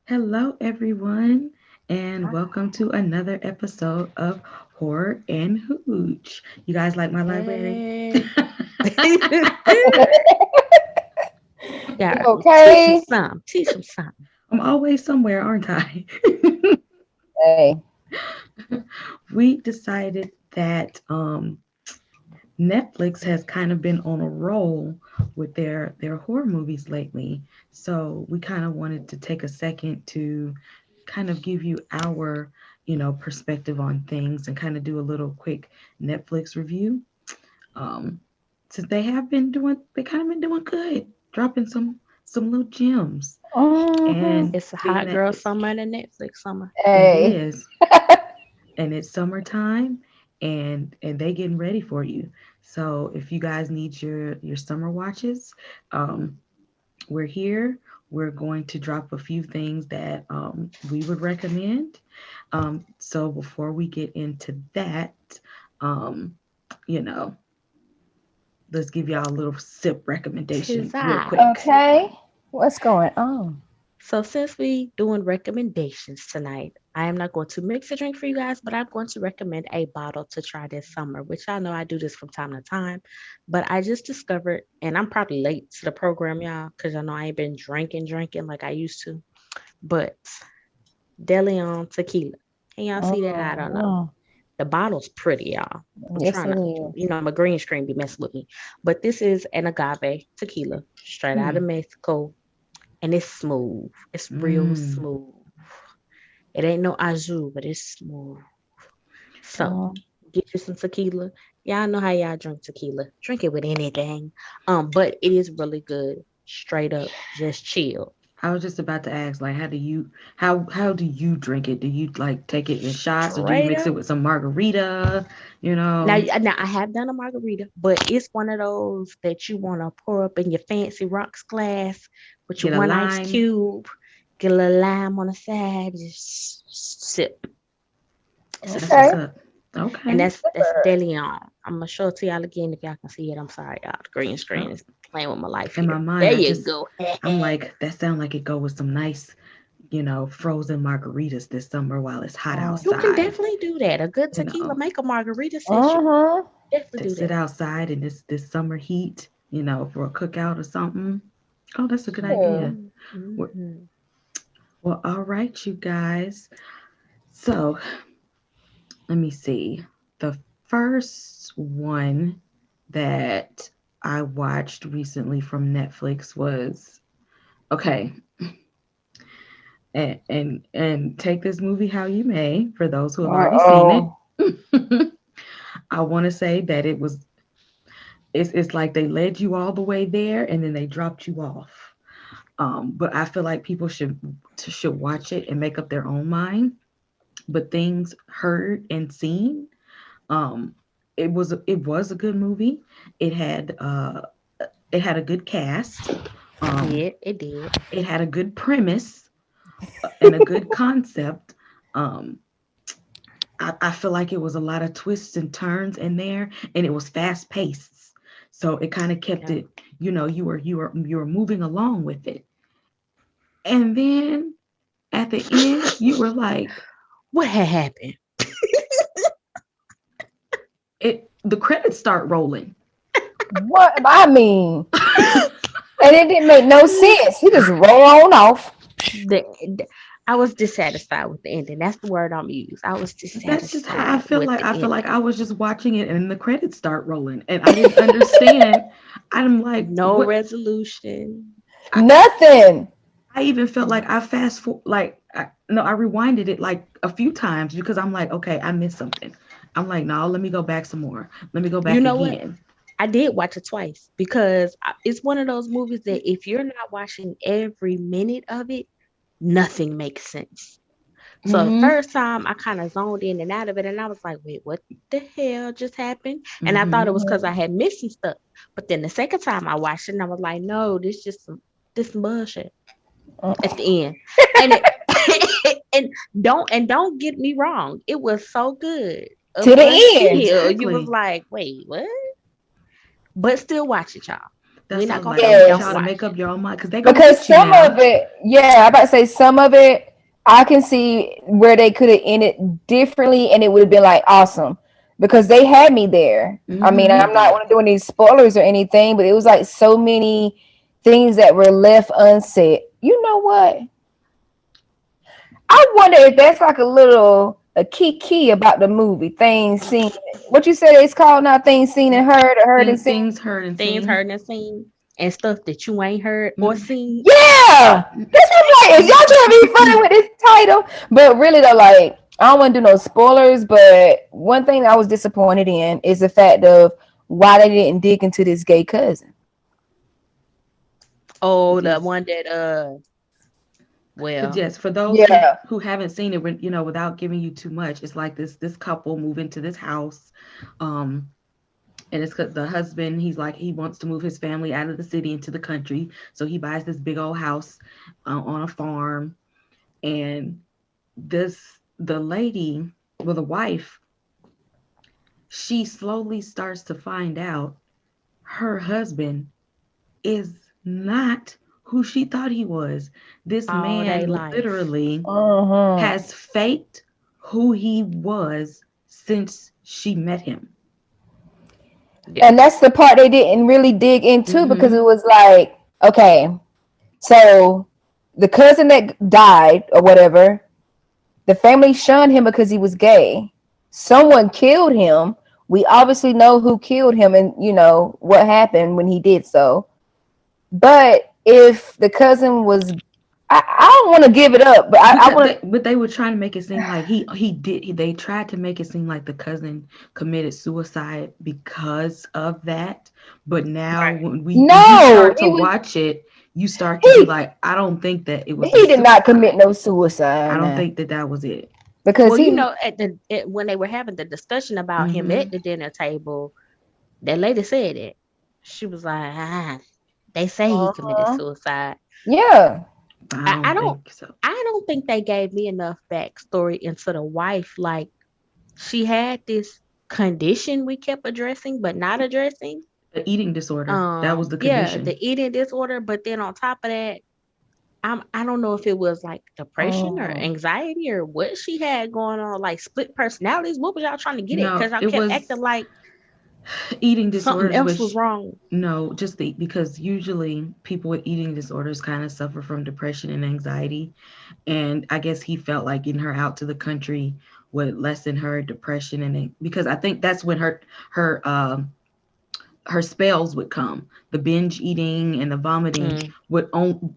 Hello, everyone, and welcome to another episode of Horror and Hooch. You guys like my library? Hey. You Yeah, teach him okay? some. Teach him something. I'm always somewhere, aren't I? Hey. We decided that Netflix has kind of been on a roll with their horror movies lately. So we kind of wanted to take a second to kind of give you our, perspective on things and kind of do a little quick Netflix review. Um, since they kind of been doing good, dropping some little gems. Mm-hmm. And It's a being hot that girl summer and a Netflix summer. it Hey. is, and it's summertime, and they getting ready for you. So if you guys need your summer watches, um, we're here. We're going to drop a few things that we would recommend. So before we get into that, um, you know, let's give y'all a little sip recommendation Tis real I. quick. Okay. What's going on? So since we doing recommendations tonight, I am not going to mix a drink for you guys, but I'm going to recommend a bottle to try this summer, which I know I do this from time to time. But I just discovered, and I'm probably late to the program, y'all, because I know I ain't been drinking like I used to. But DeLeon tequila. Can y'all see that? I don't know. Mm-hmm. The bottle's pretty, y'all. I'm Yes, trying it to, is. my green screen be messing with me. But this is an agave tequila straight out Hmm. of Mexico. And it's smooth. It's real Mm. smooth. It ain't no azul, but it's smooth. So Mm. get you some tequila. Y'all know how y'all drink tequila. Drink it with anything. But it is really good. Straight up, just chill. I was just about to ask, like, how do you drink it? Do you like take it in shots, or do you Straight mix up. it with some margarita? You Now, know, now I have done a margarita, but it's one of those that you want to pour up in your fancy rocks glass with your get a one ice lime. cube, get a little lime on the side, just sip. It's a That's what's Okay. sip. up. And Okay. that's DeLeon. I'm gonna show it to y'all again if y'all can see it. I'm sorry, y'all. The green Oh, screen is playing with my life in my here. mind, There you go. I'm like, that sound like it go with some nice, frozen margaritas this summer while it's hot You can Mm-hmm. outside. definitely do that. A good You tequila know, make a margarita session. Mm-hmm. Definitely to do sit that. outside in this summer heat, for a cookout or something. Oh, that's a good idea. Yeah. Well, Mm-hmm. well, all right, you guys. So let me see. The first one that I watched recently from Netflix was okay. And take this movie how you may. For those who have already seen it, Uh-oh. I want to say that it's like they led you all the way there and then they dropped you off. But I feel like people should watch it and make up their own mind. But things heard and seen, um, it was a good movie. It had uh, it had a good cast. It Um, did. It did. it had a good premise and a good concept. Um, I feel like it was a lot of twists and turns in there, and it was fast paced. So it kind of kept Yeah. it, you were moving along with it. And then at the end, you were like, What had happened? the credits start rolling. What I mean, and it didn't make no sense. He just roll on off. The, I was dissatisfied with the ending. That's the word I'm use. I was That's just how I dissatisfied feel with like. the I feel like ending. I was just watching it and the credits start rolling and I didn't understand. I'm like, No what? resolution. I, Nothing. I even felt like I fast forward, like, no, I rewinded it like a few times because I'm like, okay, I missed something. I'm like, no, let me go back some more. Let me go You back know what? again. I did watch it twice because it's one of those movies that if you're not watching every minute of it, nothing makes sense. So the Mm-hmm. first time I kind of zoned in and out of it, and I was like, "Wait, what the hell just happened?" And I thought Mm-hmm. it was because Mm-hmm. I had missed some stuff. But then the second time I watched it, and I was like, "No, this bullshit." At the end, and and don't get me wrong, it was so good up To the end. until you was Exactly. like, "Wait, what?" But still watch it, y'all. We're That's not what gonna like say I we want don't Yes. y'all to watch make up it. your own mind because they gonna Because get you some now. of it, yeah, I'm about to say some of it, I can see where they could have ended differently and it would have been like awesome. Because they had me there. I mean, Mm-hmm. I'm not want to do any spoilers or anything, but it was like so many things that were left unsaid. You know what? I wonder if that's like a key about the movie. Things seen. What you said it's called now? Things seen and heard, or heard and seen. Things heard and Things seen. heard and seen and stuff that you ain't heard or Mm. seen. Yeah, that's what I'm like. Is y'all trying to be funny with this title? But really, though, like I don't want to do no spoilers. But one thing I was disappointed in is the fact of why they didn't dig into this gay cousin. Oh, the Yes. one that But well, yes, for those Yeah. who haven't seen it, you know, without giving you too much, it's like this couple move into this house, um, and it's 'cause the husband he's like he wants to move his family out of the city into the country, so he buys this big old house on a farm, and the lady, well, the wife, she slowly starts to find out her husband is not who she thought he was. This all day man life. literally Uh-huh. has faked who he was since she met him. Yeah. And that's the part they didn't really dig into because Mm-hmm. it was like, okay, so the cousin that died or whatever, the family shunned him because he was gay. Someone killed him. We obviously know who killed him and you know what happened when he did so. But if the cousin was, I don't want to give it up, but I Because want to. but they were trying to make it seem like they tried to make it seem like the cousin committed suicide because of that. But now Right. when you No, start to watch it, you start to be he like, I don't think that it was a he did not commit suicide. no I suicide, don't man, think that that was it. because Well, you he. know, when they were having the discussion about him Mm-hmm. at the dinner table, that lady said it. She was like, they say he committed Uh-huh. suicide. Yeah. I I don't don't think so. I don't think they gave me enough backstory into the wife. Like she had this condition we kept addressing but not addressing. The eating disorder, that was the Yeah, the condition. eating disorder, but then on top of that, I don't know if it was like depression or Mm. anxiety or what she had going on, like split personalities. What was y'all trying to get at? No, Because I it kept was acting like eating something disorders, else was which wrong. no, just because usually people with eating disorders kind of suffer from depression and anxiety. And I guess he felt like getting her out to the country would lessen her depression because I think that's when her spells would come. The binge eating and the vomiting Mm,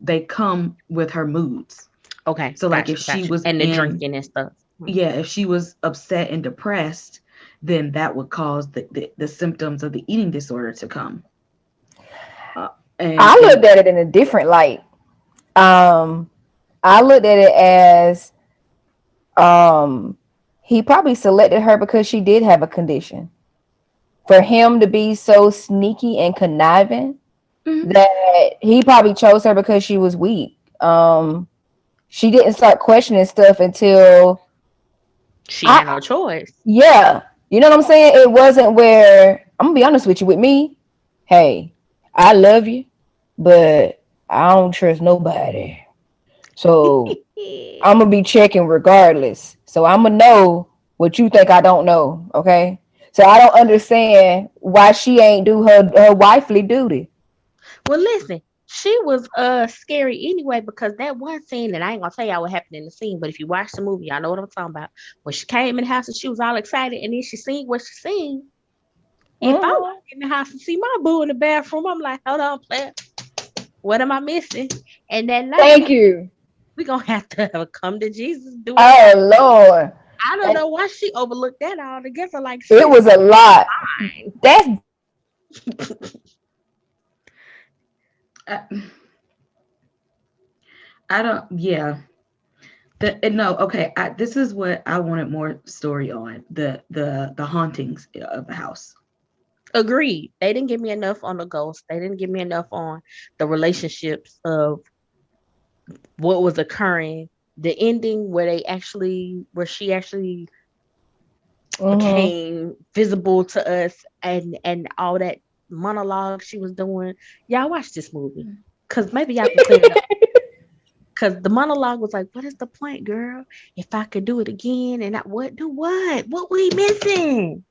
they come with her moods. okay, So like if gotcha, she gotcha. was And the in drinking and stuff. Mm. yeah, if she was upset and depressed, then that would cause the symptoms of the eating disorder to come. Uh, I and looked at it in a different light. Um, I looked at it as um, he probably selected her because she did have a condition. For him to be so sneaky and conniving, mhm, that he probably chose her because she was weak. She didn't start questioning stuff until She I, had no choice. yeah, you know what I'm saying. It wasn't where I'm gonna be honest with you. With me, hey, I love you, but I don't trust nobody. So I'm gonna be checking regardless. So I'm gonna know what you think I don't know. Okay. So I don't understand why she ain't do her wifely duty. Well, listen, she was scary anyway because that one scene, and I ain't gonna tell y'all what happened in the scene, but if you watch the movie, y'all know what I'm talking about. When she came in the house and she was all excited, and then she seen what she seen. If I walk Mhm. in the house and see my boo in the bathroom, I'm like, hold on, player, what am I missing? And that night Thank you. we gonna have to come to Jesus, do what he got Oh to do. Lord. I don't And know why she overlooked that altogether. Like it she was a lot. fine. That's I, I don't. Yeah. No. Okay. This is what I wanted more story on the hauntings of the house. Agreed. They didn't give me enough on the ghost. They didn't give me enough on the relationships of what was occurring. The ending where she actually mhm. became visible to us and all that monologue she was doing. Y'all watch this movie. Cause maybe y'all can clear it up. Cause the monologue was like, what is the point, girl? If I could do it again and I what do what? What we missing?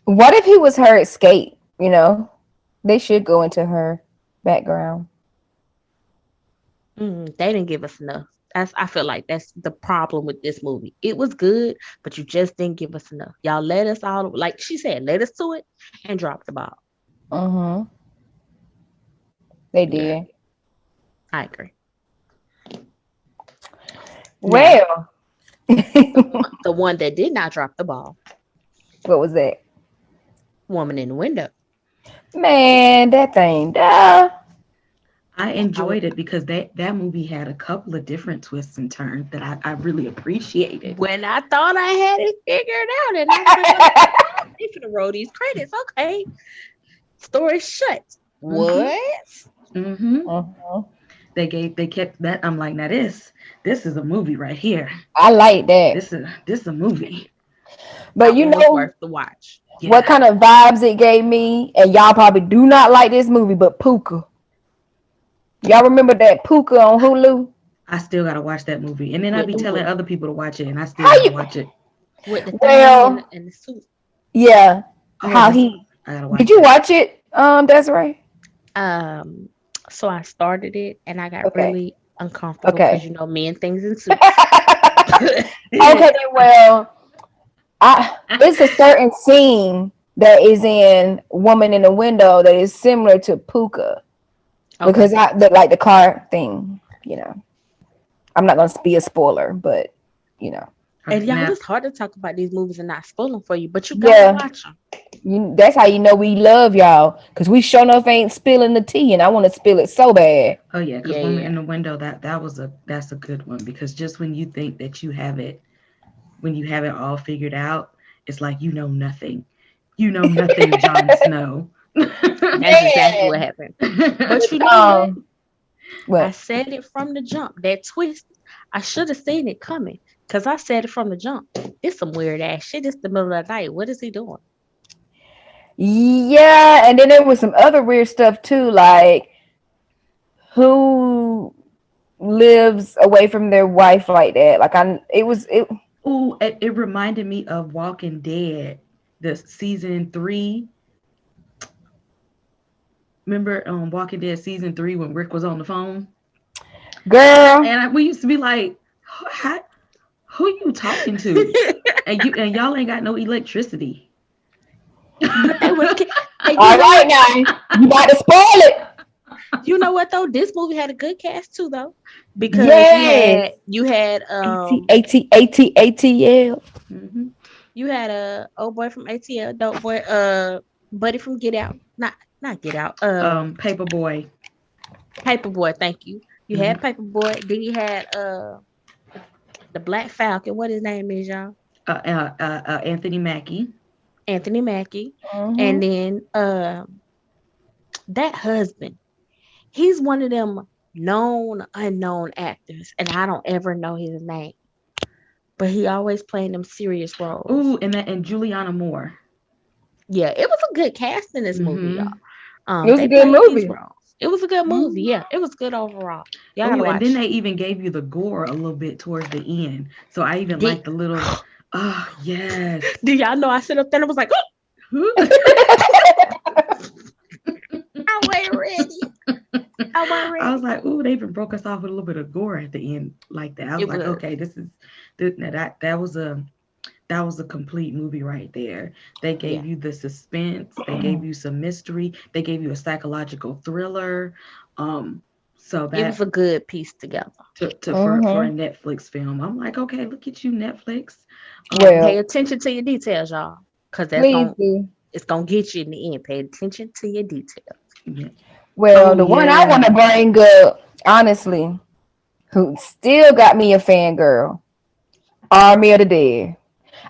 What if he was her escape? You know, they should go into her background. They didn't give us enough. I feel like that's the problem with this movie. It was good, but you just didn't give us enough. Y'all let us all, like she said, let us to it and drop the ball. Mm-hmm. They Yeah, did. I agree. Now, Well, the one that did not drop the ball, what was that? Woman in the Window. Man, that thing. Duh. I I was enjoyed it because that movie had a couple of different twists and turns that I really appreciated. when I thought I had it figured out, and I was like, oh, they finna roll these credits. Okay, story shut. Mm-hmm. What? Mm-hmm. Uh-huh. They kept that. I'm like, now this is a movie right here. I like that. This a movie. But That you one was know worth the watch. what Yeah, kind of vibes it gave me? And y'all probably do not like this movie, but Puka. Y'all remember that Puka on Hulu? I still gotta watch that movie, and then I With be the telling with, other people to watch it, and I still How gotta you? watch it. with the thing Well, and the suit. yeah. Oh, How this he? I gotta Did watch you that. watch it, Desiree? Um, so I started it and I got Okay. really uncomfortable because Okay. you know me and things in suits. Okay. Then, well, it's a certain scene that is in Woman in the Window that is similar to Puka Okay. because like the car thing. You know, I'm not gonna be a spoiler, but you know, And Okay, y'all, now it's hard to talk about these movies and not spoil them for you, but you gotta yeah. watch them. That's how you know we love y'all because we sure enough ain't spilling the tea, and I want to spill it so bad. oh yeah, because Yeah, Woman yeah. in the Window that's a good one because just when you think that when you have it all figured out, it's like you know nothing. You know nothing, Jon Snow. That's exactly what Man, happened. But you know what? um, I what? said it from the jump. That twist, I should have seen it coming because I said it from the jump. It's some weird ass shit. It's the middle of the night. What is he doing? Yeah, and then there was some other weird stuff too, like who lives away from their wife like that. Like it. Ooh, it reminded me of Walking Dead, the season 3. Remember Walking Dead season 3 when Rick was on the phone? Girl, And we used to be like, how, who you talking to? And y'all ain't got no electricity. But they was, and you all know right what? now, you about to spoil it. You know what though? This movie had a good cast too though, because Yes, you had ATL. Hmm. you had a old boy from ATL, dope boy, buddy from Get Out, not Get Out, Paperboy. Paperboy. Thank you. You Hmm. had Paperboy. Then you had the Black Falcon. What his name is, y'all? Anthony Mackie. Anthony Mackie. Mm-hmm. And then that husband. He's one of them known unknown actors, and I don't ever know his name. But he always playing them serious roles. Ooh, and Juliana Moore. Yeah, it was a good cast in this movie, y'all. Hmm. It was They a good played these movie. roles. It was a good movie. Mhm. Yeah, it was good overall. Y'all gotta Ooh, and then watch. they even gave you the gore a little bit towards the end. So I even Did, like the little. Oh yes. do y'all know I sit up there and I was like, oh, I wasn't ready. I wasn't I was ready. like, ooh, they even broke us off with a little bit of gore at the end like that. I It was like, was. okay, that was a complete movie right there. They Yeah. gave you the suspense, they gave you some mystery, they gave you a psychological thriller. Um, so It was that a good piece together. for a Mhm. Netflix film, I'm like, okay, look at you, Netflix. Pay Well, attention to your details, y'all. Cause please do. it's gonna get you in the end. Pay attention to your details. Yeah. Well, Oh the one I want yeah. to bring up, honestly, who still got me a fangirl, Army of the Dead.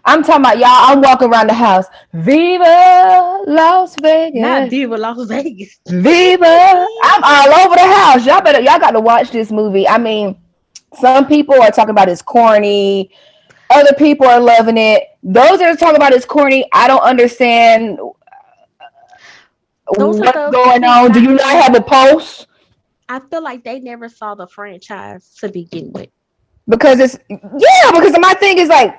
I'm talking about y'all. I'm walking around the house. Viva Las Not Vegas. Diva Las Vegas. Viva. I'm all over the house. Y'all got to watch this movie. I mean, some people are talking about it's corny. Other people are loving it. Those that are talking about it's corny, I don't understand Those are what's those going who on. Do not you not even. have a pulse? I feel like they never saw the franchise to begin with. Because it's yeah. Because my thing is like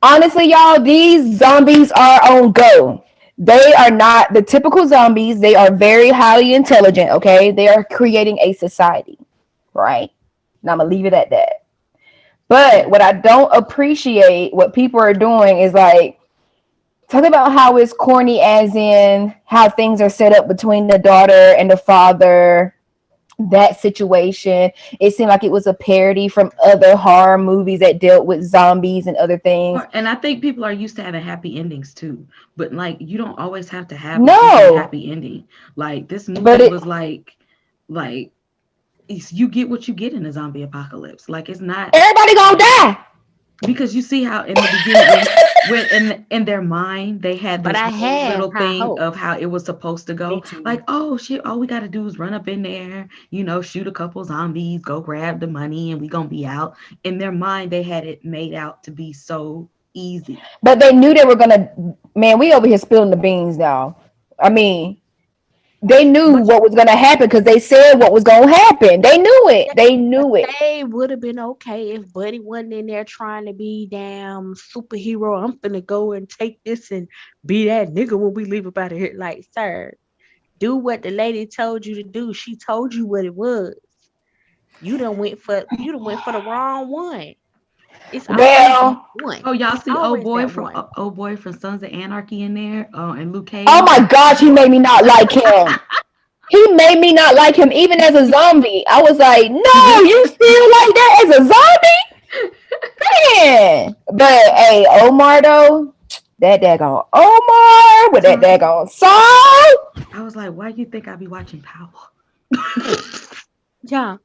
honestly, y'all, these zombies are on go. They are not the typical zombies. They are very highly intelligent. Okay, they are creating a society, right? And I'm gonna leave it at that. But what I don't appreciate, what people are doing is like talk about how it's corny, as in how things are set up between the daughter and the father. That situation, it seemed like it was a parody from other horror movies that dealt with zombies and other things. And I think people are used to having happy endings too. But like you don't always have to have a freaking No, happy ending. Like this but movie it was like you get what you get in a zombie apocalypse. Like it's not everybody gonna die. because you see how in the beginning when in their mind they had But this I whole had little high thing hopes. of how it was supposed to Me go, too. like, oh shit, all we got to do is run up in there, shoot a couple zombies, go grab the money, and we gonna be out. In their mind they had it made out to be so easy. But they knew they were gonna. Man, we over here spilling the beans now. I mean, they knew But what was gonna happen because they said what was gonna happen. They knew it. They, They but knew it. they would have been okay if Buddy wasn't in there trying to be damn superhero. I'm finna go and take this and be that nigga when we leave up out of here. Like, sir, do what the lady told you to do. She told you what it was. You done went for the wrong one. It's always that Well, one. Oh, y'all It's see always that one. old boy from Sons of Anarchy in there, and Luke oh Cage. my gosh, he made me not like him. He made me not like him even as a zombie. I was like, no, you still like that as a zombie? Man. But hey, Omar though, that daggone Omar with that Sorry, daggone song. I was like, why do you think I be watching Power? Yeah,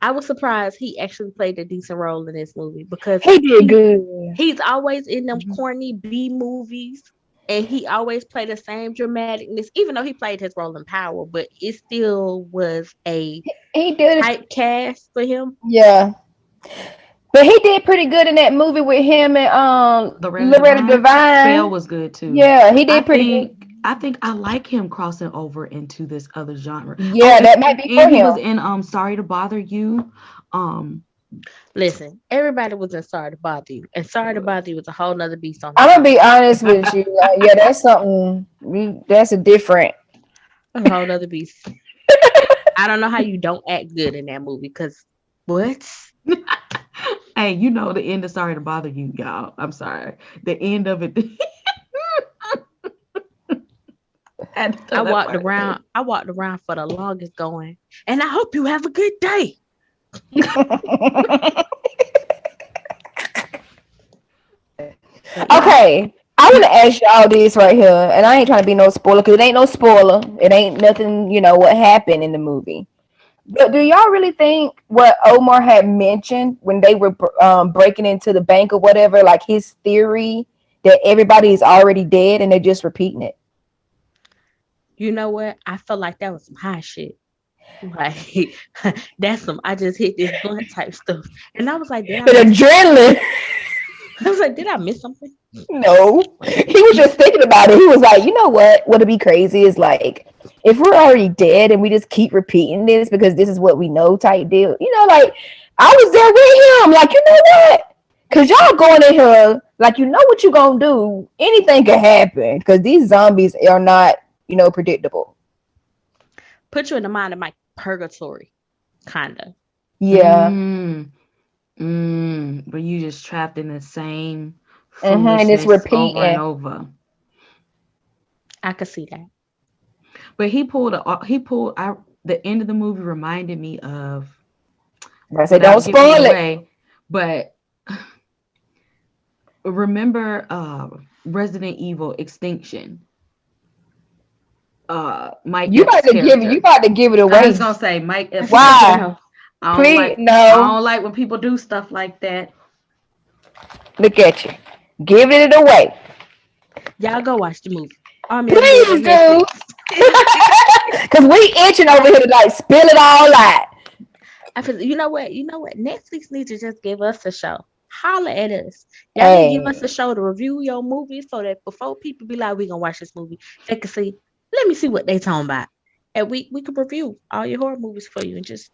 I was surprised he actually played a decent role in this movie because He did he good. he's always in them Mhm. corny B movies, and he always played the same dramaticness, even though he played his role in Power, but it still was a He did it. typecast for him. Yeah. But he did pretty good in that movie with him and Loretta Loretta Devine. Spell Devine. was good too. Yeah, he I did pretty good. think I think I like him crossing over into this other genre. Oh, Yeah, that might be for and he was him. in Sorry to Bother You. Um Listen, everybody was in Sorry to Bother You, and Sorry to Bother You was a whole nother beast on I'm its gonna own. be honest with you. Yeah, that's something. That's a different. A whole nother beast. I don't know how you don't act good in that movie, because what? Hey, the end of Sorry to Bother You, y'all. I'm sorry. The end of it. I had to throw that part in. I walked around for the longest going, and I hope you have a good day. But yeah, Okay, I want to ask y'all this right here, and I ain't trying to be no spoiler because it ain't no spoiler. It ain't nothing, what happened in the movie. But do y'all really think what Omar had mentioned when they were breaking into the bank or whatever, like his theory that everybody is already dead and they're just repeating it? you know what? I felt like that was some high shit. Like that's some I just hit this blunt type stuff. And I was like, did I But miss adrenaline, I was like, did I miss something? no. He was just thinking about it. He was like, you know what? What'd be crazy is like if we're already dead and we just keep repeating this because this is what we know type deal. Like I was there with him. Like, you know what? Cause y'all going in here like you know what you gonna do. Anything can happen because these zombies are not, predictable. Put you in the mind of my purgatory, kinda. Yeah. Mm, but you just trapped in the same And it's foolishness over and repeating. over. I could see that. But he pulled out the end of the movie reminded me of, I say don't without giving it spoil it. away, but remember Resident Evil Extinction, Mike You Epps' about to give it. You character. about to give it I was away. gonna say Mike I Epps' think I Why? character. know. Please I no. don't like when people do stuff like that. Look at you. Give it away. Y'all go watch the movie. I mean, Please do. Netflix. Cause we itching over here to like spill it all out. I feel, you know what? Netflix needs to just give us a show. holler at us. Y'all need to give us a Hey, show to review your movie so that before people be like, we gonna watch this movie, they can see, let me see what they talking about. And we could review all your horror movies for you and just,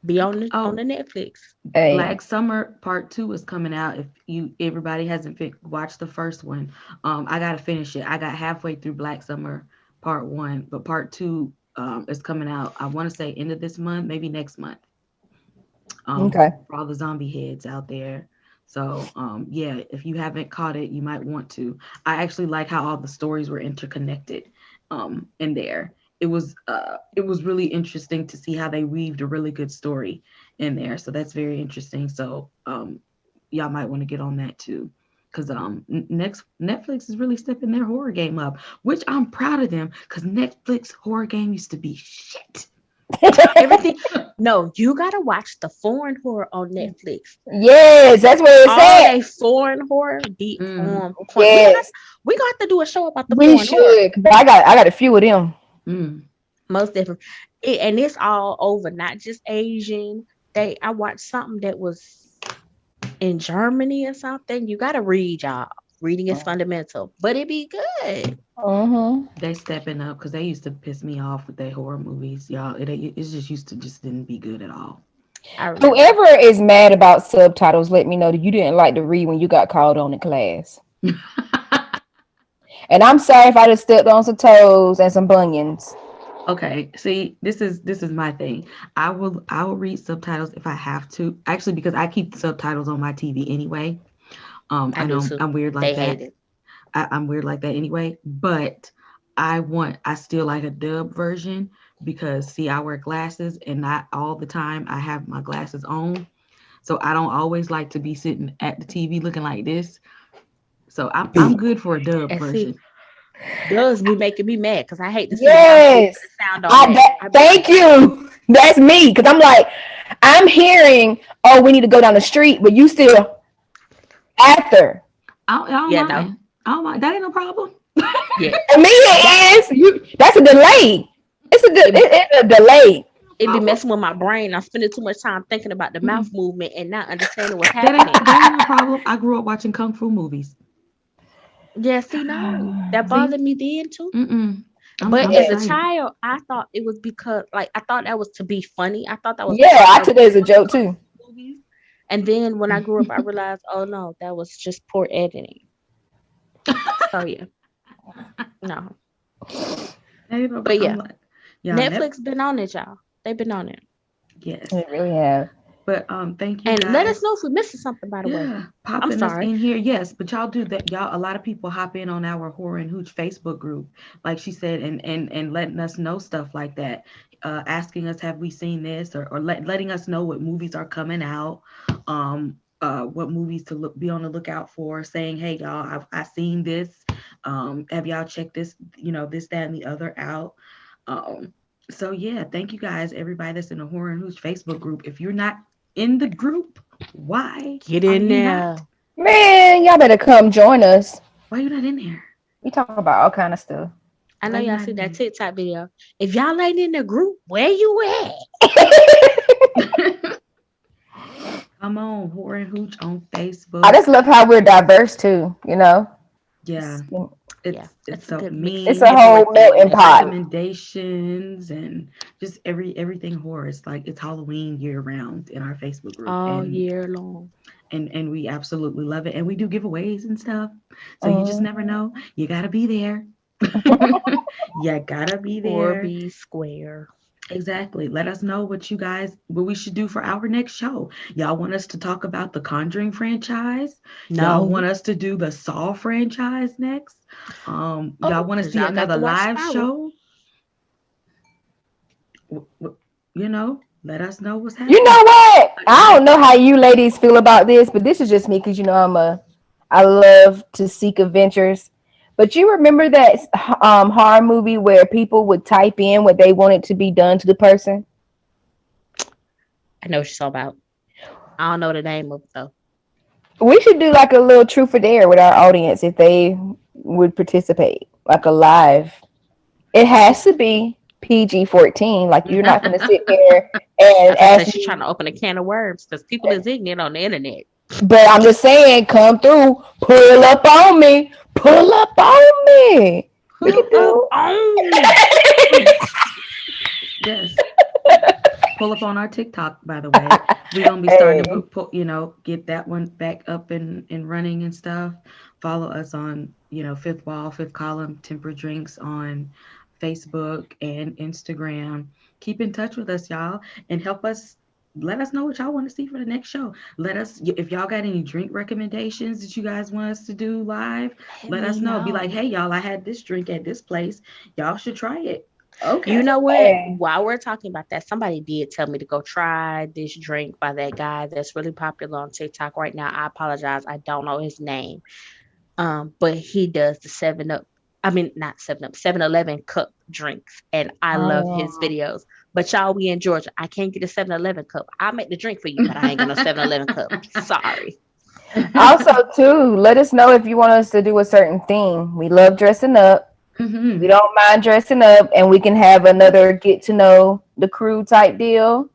be on Oh, the Netflix. hey. Black Summer Part Two is coming out. If you everybody hasn't watched the first one, I gotta finish it. I got halfway through Black Summer Part One, but Part Two is coming out. I want to say end of this month, maybe next month. Okay. For all the zombie heads out there. So yeah, if you haven't caught it, you might want to. I actually like how all the stories were interconnected in there. It was really interesting to see how they weaved a really good story in there. So that's very interesting. So y'all might want to get on that too. Because next Netflix is really stepping their horror game up, which I'm proud of them. Because Netflix horror game used to be shit. Everything. No, you gotta watch the foreign horror on Netflix. Yes, that's where it's All at. they foreign horror be Mm, on point. Yes, We gonna have to do a show about the we foreign horror. should. 'Cause I got a few of them. mm. Most definitely. And it's all over, not just Asian. I watched something that was in Germany or something. You gotta read, y'all. Reading is fundamental, but it be good. Mm-hmm. They stepping up because they used to piss me off with their horror movies, y'all. It's just used to just didn't be good at all. I remember. Whoever is mad about subtitles, let me know that you didn't like to read when you got called on in class. And I'm sorry if I just stepped on some toes and some bunions. Okay, see, this is my thing. I will read subtitles if I have to. Actually, because I keep the subtitles on my TV anyway. I I do know too. I'm weird like They hate that. it. I'm weird like that anyway. But I still like a dub version because see, I wear glasses and not all the time I have my glasses on. So I don't always like to be sitting at the TV looking like this. So I'm good for a dub And see, version. does be making me mad because I hate to see the mouth move Yes. and the sound don't match. I be like, Thank you. That's me. Because I'm like, I'm hearing, oh, we need to go down the street, but you still after. I don't yeah, no, mind. I don't mind. That ain't no problem. yeah. To me, That it is. That's a delay. it, It's a delay. it be Problem. messing with my brain. I'm spending too much time thinking about the mouth Mm-mm. movement and not understanding what's That ain't happening. that ain't no problem. I grew up watching kung fu movies. Yeah, see, no, that See, bothered me then too. mm-mm. I'm But the as a Yes. same. child, I thought it was because, like, I thought that was to be funny. I thought that was Yeah, part I of took it as a doing joke kung too. fu movies. And then when I grew up, I realized, oh no, that was just poor editing. So yeah, no. Ain't no But I'm yeah, like, y'all Netflix been on it, y'all. They've been on it. yes. It really have. But thank you And let us guys. know if we missing something, by the way. Yeah, I'm popping us sorry. in here. Yes, but y'all do that. Y'all, a lot of people hop in on our Horror and Hooch Facebook group, like she said, and letting us know stuff like that. Asking us, have we seen this, or letting us know what movies are coming out, what movies to be on the lookout for. Saying, hey, y'all, I seen this. Have y'all checked this? This, that, and the other out. Um, so yeah, thank you guys, everybody that's in the Horror and Hooch Facebook group. If you're not in the group, why Get are in you not? there. Man, y'all better come join us. Why you not in there? We talk about all kind of stuff. I Why know you y'all not see that in TikTok video. If y'all ain't in the group, where you at? there? Come on, Horror and Hooch on I Facebook. just love how we're diverse too. Yeah, It's, Yeah, it's it's a so good mix it's of a memes, whole everything on melting there. pot. recommendations, and just everything horror. It's like it's Halloween year round in our Facebook group, All and year long. and we absolutely love it. And we do giveaways and stuff, so you just never Mhm. know. You gotta be there. You gotta be Or there. be square. Exactly. Let us know what we should do for our next show. Y'all want us to talk about the Conjuring franchise? Y'all No. want us to do the Saw franchise next? Y'all Oh, want to because see y'all got another to watch live Spiral. show? Let us know what's You happening. know what? I Yeah. don't know how you ladies feel about this, but this is just me because I love to seek adventures. But you remember that horror movie where people would type in what they wanted to be done to the person? I know what you're talking about. I don't know the name of it though. We should do like a little truth or dare with our audience if they would participate, like a live. It has to be PG-14. Like you're not going to sit here I and was gonna say ask she's trying to me. open a can of worms because people is ignorant on the internet. But I'm just saying, come through, pull up on me, pull up on me. We can Pull up do. on me. Yes. Pull up on our TikTok, by the way. We're gonna be starting to Hey, get that one back up and running and stuff. Follow us on, Fifth Wall, Fifth Column, Temper Drinks on Facebook and Instagram. Keep in touch with us, y'all, and help us. Let us know what y'all want to see for the next show. Let us, if y'all got any drink recommendations that you guys want us to do live, Let let me us know. Be like, know. hey, y'all, I had this drink at this place. Y'all should try it. You Okay. know what? hey. While we're talking about that, somebody did tell me to go try this drink by that guy that's really popular on TikTok right now. I apologize. I don't know his name. But he does the 7 Up. I mean, not 7 Up, 7-Eleven cup drinks. And I love his Um, videos. But y'all, we in Georgia. I can't get a 7-Eleven cup. I'll make the drink for you, but I ain't got no 7-Eleven cup. Sorry. also, too, let us know if you want us to do a certain theme. We love dressing up. We Hmm. don't mind dressing up, and we can have another get to know the crew type deal.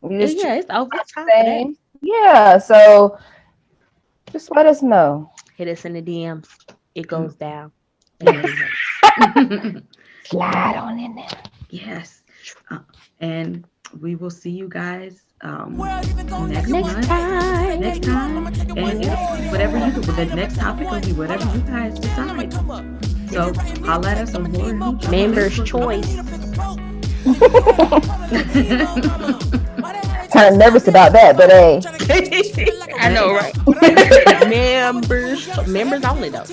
We just Yeah, treat it's over. It's it time the for that. same. Yeah, so just let us know. Hit us in the DMs. It goes down in the Yes. DMs. Slide on in there. Yes. Uh, and we will see you guys next Next month, time. next time. And it'll be whatever the next topic will be whatever you guys decide. So holla at us on Horror and Hooch on Members' Facebook. choice. Kind of nervous about that, but hey. I know, Hey. right? Members only though.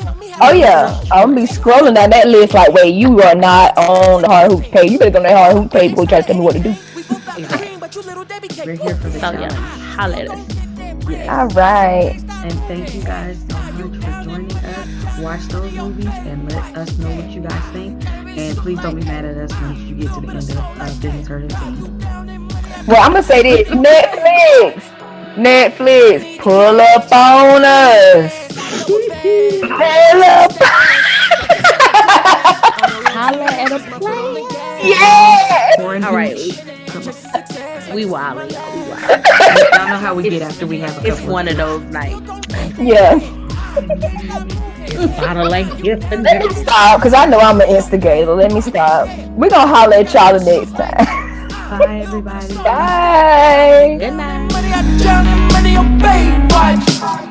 Oh Members yeah, I'm gonna be choice. scrolling down that list like, wait, you are not on the Hard Hoops page. You better go on that Hard Hoops page before you try to tell me what to do. Exactly. We're here for the So yeah, challenge. holla at us. Yes. All right. And thank you guys so much for joining us. Watch those movies and let us know what you guys think. And please don't be mad at us once you get to the end of Business Heard and Seen. Well, I'm gonna say this: Netflix, pull up on us. Pull up. Holla at a player. Yeah. Horror and All right, Hooch. Come on. we wildin', y'all. We wildin'. Y'all know how we get It's after we have a it's couple of one of drinks. those nights. Yeah. This bottle ain't here for Let me nothing. stop, cause I know I'm an instigator. Let me stop. We're gonna holler at y'all the next time. Bye, everybody. Bye. Good night. Money, I drowning money on Baywatch.